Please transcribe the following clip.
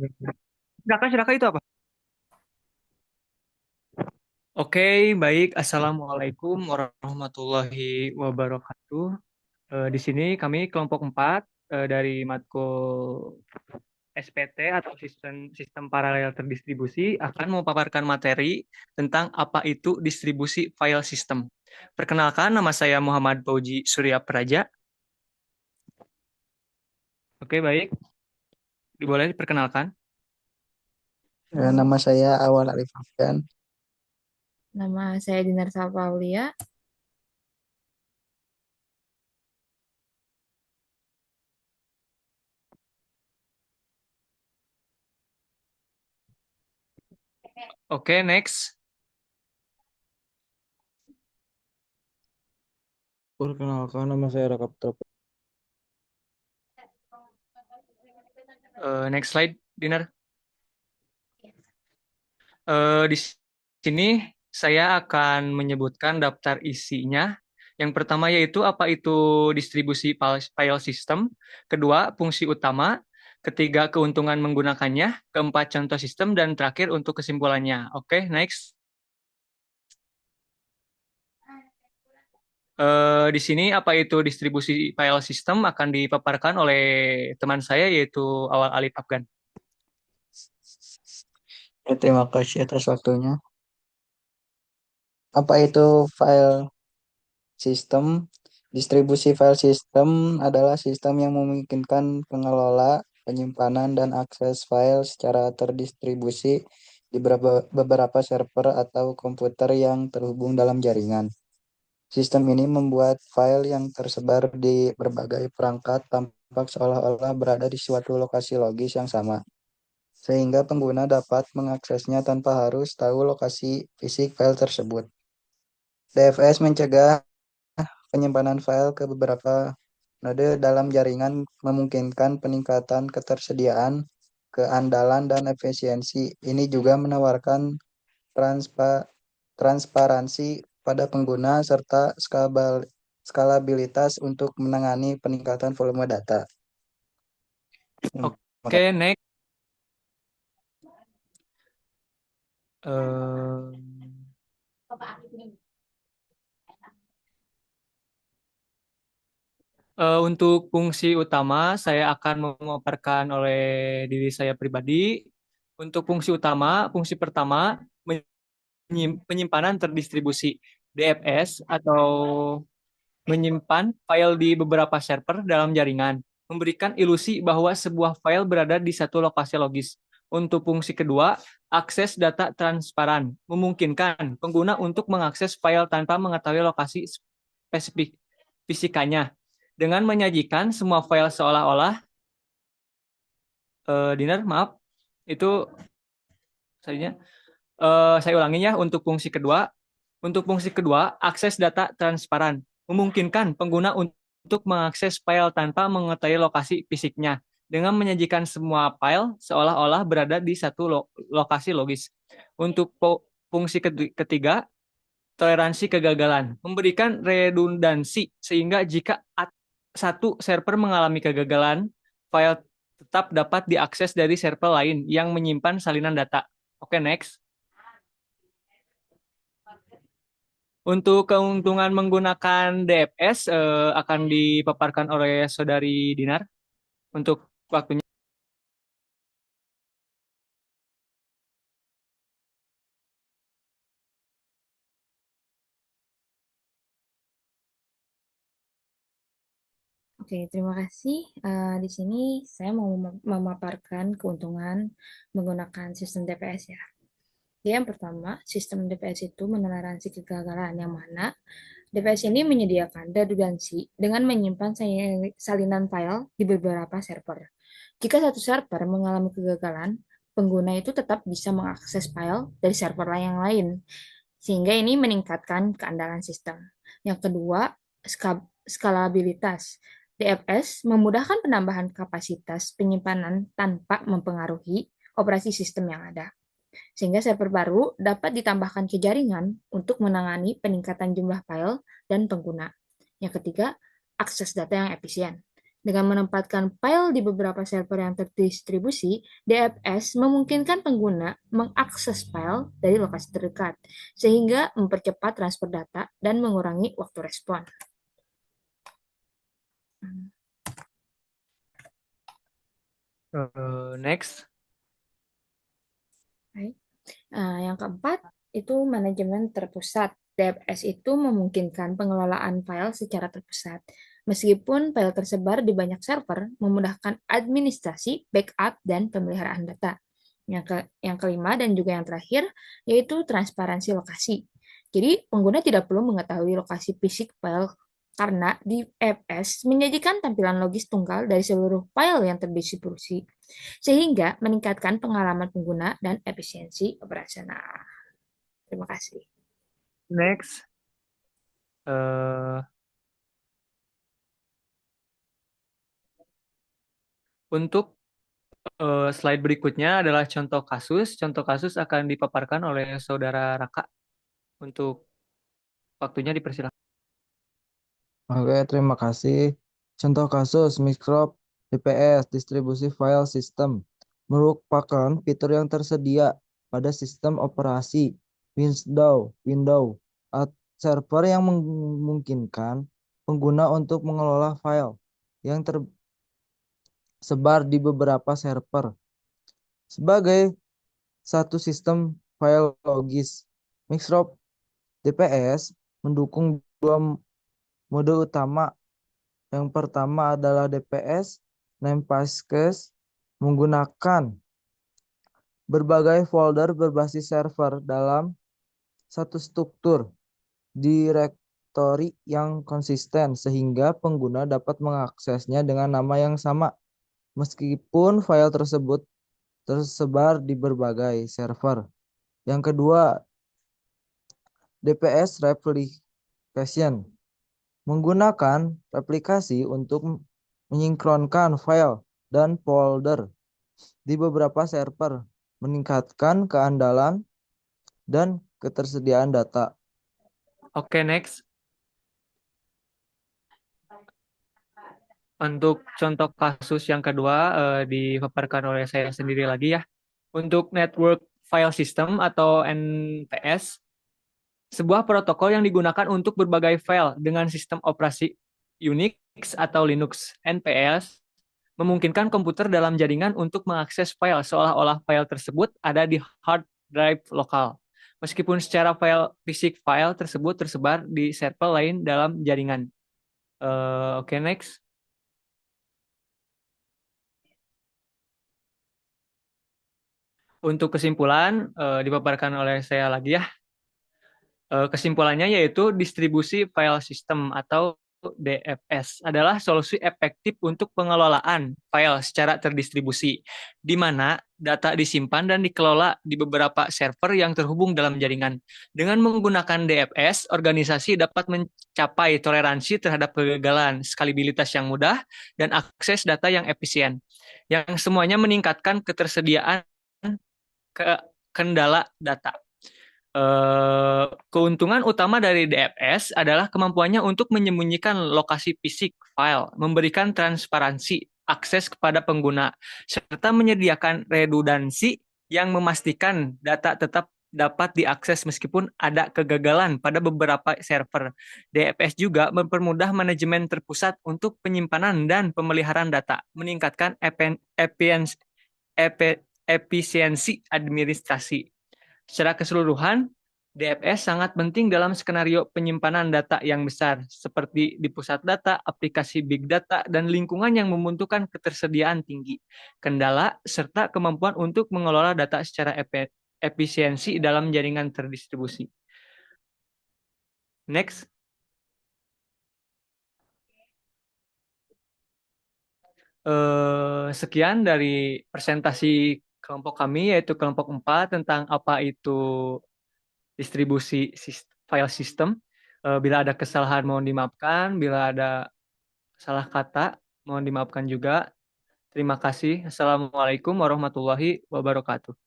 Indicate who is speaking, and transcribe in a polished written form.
Speaker 1: Silakan, silakan itu apa? Oke, baik. Assalamualaikum warahmatullahi wabarakatuh. Di sini kami kelompok 4 dari matkul SPT atau sistem sistem paralel terdistribusi akan memaparkan materi tentang apa itu distribusi file system. Perkenalkan, nama saya Muhammad Fauji Surya Praja. Oke, baik. Boleh diperkenalkan.
Speaker 2: Nama saya Awal Arif Afgan.
Speaker 3: Nama saya Dinar Paulia.
Speaker 1: Oke, next.
Speaker 2: Perkenalkan, nama saya Raka Putra.
Speaker 1: Next slide, Dinar. Di sini saya akan menyebutkan daftar isinya. Yang pertama yaitu apa itu distribusi file system, kedua fungsi utama, ketiga keuntungan menggunakannya, keempat contoh sistem, dan terakhir untuk kesimpulannya. Oke, next. Di sini apa itu distribusi file system akan dipaparkan oleh teman saya yaitu Awal Alif Afgan.
Speaker 2: Terima kasih atas waktunya. Apa itu file system? Distribusi file system adalah sistem yang memungkinkan pengelola, penyimpanan, dan akses file secara terdistribusi di beberapa server atau komputer yang terhubung dalam jaringan. Sistem ini membuat file yang tersebar di berbagai perangkat tampak seolah-olah berada di suatu lokasi logis yang sama, sehingga pengguna dapat mengaksesnya tanpa harus tahu lokasi fisik file tersebut. DFS mencegah penyimpanan file ke beberapa node dalam jaringan, memungkinkan peningkatan ketersediaan, keandalan, dan efisiensi. Ini juga menawarkan transparansi pada pengguna serta skalabilitas untuk menangani peningkatan volume data. Terima kasih.
Speaker 1: Oke, next. Eh, untuk fungsi utama, saya akan memaparkan oleh diri saya pribadi. Untuk fungsi utama, fungsi pertama, penyimpanan terdistribusi DFS atau menyimpan file di beberapa server dalam jaringan, memberikan ilusi bahwa sebuah file berada di satu lokasi logis. Untuk fungsi kedua, akses data transparan, memungkinkan pengguna untuk mengakses file tanpa mengetahui lokasi spesifik fisikanya, dengan menyajikan semua file seolah-olah, Dinar, maaf, itu tadinya, saya ulangin ya, untuk fungsi kedua, akses data transparan, memungkinkan pengguna untuk mengakses file tanpa mengetahui lokasi fisiknya, dengan menyajikan semua file seolah-olah berada di satu lokasi logis. Untuk fungsi ketiga, toleransi kegagalan, memberikan redundansi sehingga jika satu server mengalami kegagalan, file tetap dapat diakses dari server lain yang menyimpan salinan data. Oke, next. Untuk keuntungan menggunakan DFS akan dipaparkan oleh Saudari Dinar untuk waktunya.
Speaker 3: Oke, terima kasih. Di sini saya mau memaparkan keuntungan menggunakan sistem DPS ya. Yang pertama, sistem DPS itu menoleransi kegagalan yang mana DPS ini menyediakan redundansi dengan menyimpan salinan file di beberapa server. Jika satu server mengalami kegagalan, pengguna itu tetap bisa mengakses file dari server yang lain, sehingga ini meningkatkan keandalan sistem. Yang kedua, skalabilitas. DFS memudahkan penambahan kapasitas penyimpanan tanpa mempengaruhi operasi sistem yang ada, sehingga server baru dapat ditambahkan ke jaringan untuk menangani peningkatan jumlah file dan pengguna. Yang ketiga, akses data yang efisien. Dengan menempatkan file di beberapa server yang terdistribusi, DFS memungkinkan pengguna mengakses file dari lokasi terdekat, sehingga mempercepat transfer data dan mengurangi waktu respon.
Speaker 1: Next.
Speaker 3: Baik. Yang keempat, itu manajemen terpusat. DFS itu memungkinkan pengelolaan file secara terpusat. Meskipun file tersebar di banyak server, memudahkan administrasi, backup, dan pemeliharaan data. Yang kelima dan juga yang terakhir, yaitu transparansi lokasi. Jadi, pengguna tidak perlu mengetahui lokasi fisik file karena DFS menyajikan tampilan logis tunggal dari seluruh file yang terdistribusi sehingga meningkatkan pengalaman pengguna dan efisiensi operasional. Terima kasih.
Speaker 1: Next. Eh, untuk slide berikutnya adalah contoh kasus. Contoh kasus akan dipaparkan oleh Saudara Raka. Untuk waktunya dipersilakan.
Speaker 4: Oke, terima kasih. Contoh kasus Microsoft DPS Distribusi File System merupakan fitur yang tersedia pada sistem operasi Windows server yang memungkinkan pengguna untuk mengelola file yang tersebar di beberapa server sebagai satu sistem file logis. Microsoft DPS mendukung dua mode utama. Yang pertama adalah DPS Namespace menggunakan berbagai folder berbasis server dalam satu struktur direktori yang konsisten sehingga pengguna dapat mengaksesnya dengan nama yang sama meskipun file tersebut tersebar di berbagai server. Yang kedua, DPS Replication menggunakan replikasi untuk menyinkronkan file dan folder di beberapa server, meningkatkan keandalan dan ketersediaan data.
Speaker 1: Oke, next. Untuk contoh kasus yang kedua dipaparkan oleh saya sendiri lagi ya. Untuk Network File System atau NFS, sebuah protokol yang digunakan untuk berbagai file dengan sistem operasi Unix atau Linux. NPS memungkinkan komputer dalam jaringan untuk mengakses file seolah-olah file tersebut ada di hard drive lokal. Meskipun secara fisik file tersebut tersebar di server lain dalam jaringan. Oke, next. Untuk kesimpulan dipaparkan oleh saya lagi ya. Kesimpulannya yaitu distribusi file system atau DFS adalah solusi efektif untuk pengelolaan file secara terdistribusi, di mana data disimpan dan dikelola di beberapa server yang terhubung dalam jaringan. Dengan menggunakan DFS, organisasi dapat mencapai toleransi terhadap kegagalan, skalabilitas yang mudah, dan akses data yang efisien, yang semuanya meningkatkan ketersediaan kendala data. Keuntungan utama dari DFS adalah kemampuannya untuk menyembunyikan lokasi fisik file, memberikan transparansi akses kepada pengguna, serta menyediakan redundansi yang memastikan data tetap dapat diakses meskipun ada kegagalan pada beberapa server. DFS juga mempermudah manajemen terpusat untuk penyimpanan dan pemeliharaan data, meningkatkan efisiensi administrasi. Secara keseluruhan, DFS sangat penting dalam skenario penyimpanan data yang besar, seperti di pusat data, aplikasi big data, dan lingkungan yang membutuhkan ketersediaan tinggi, kendala, serta kemampuan untuk mengelola data secara efisiensi dalam jaringan terdistribusi. Next. Sekian dari presentasi kelompok kami, yaitu kelompok 4, tentang apa itu distribusi file system. Bila ada kesalahan mohon dimaafkan, bila ada salah kata mohon dimaafkan juga. Terima kasih. Assalamualaikum warahmatullahi wabarakatuh.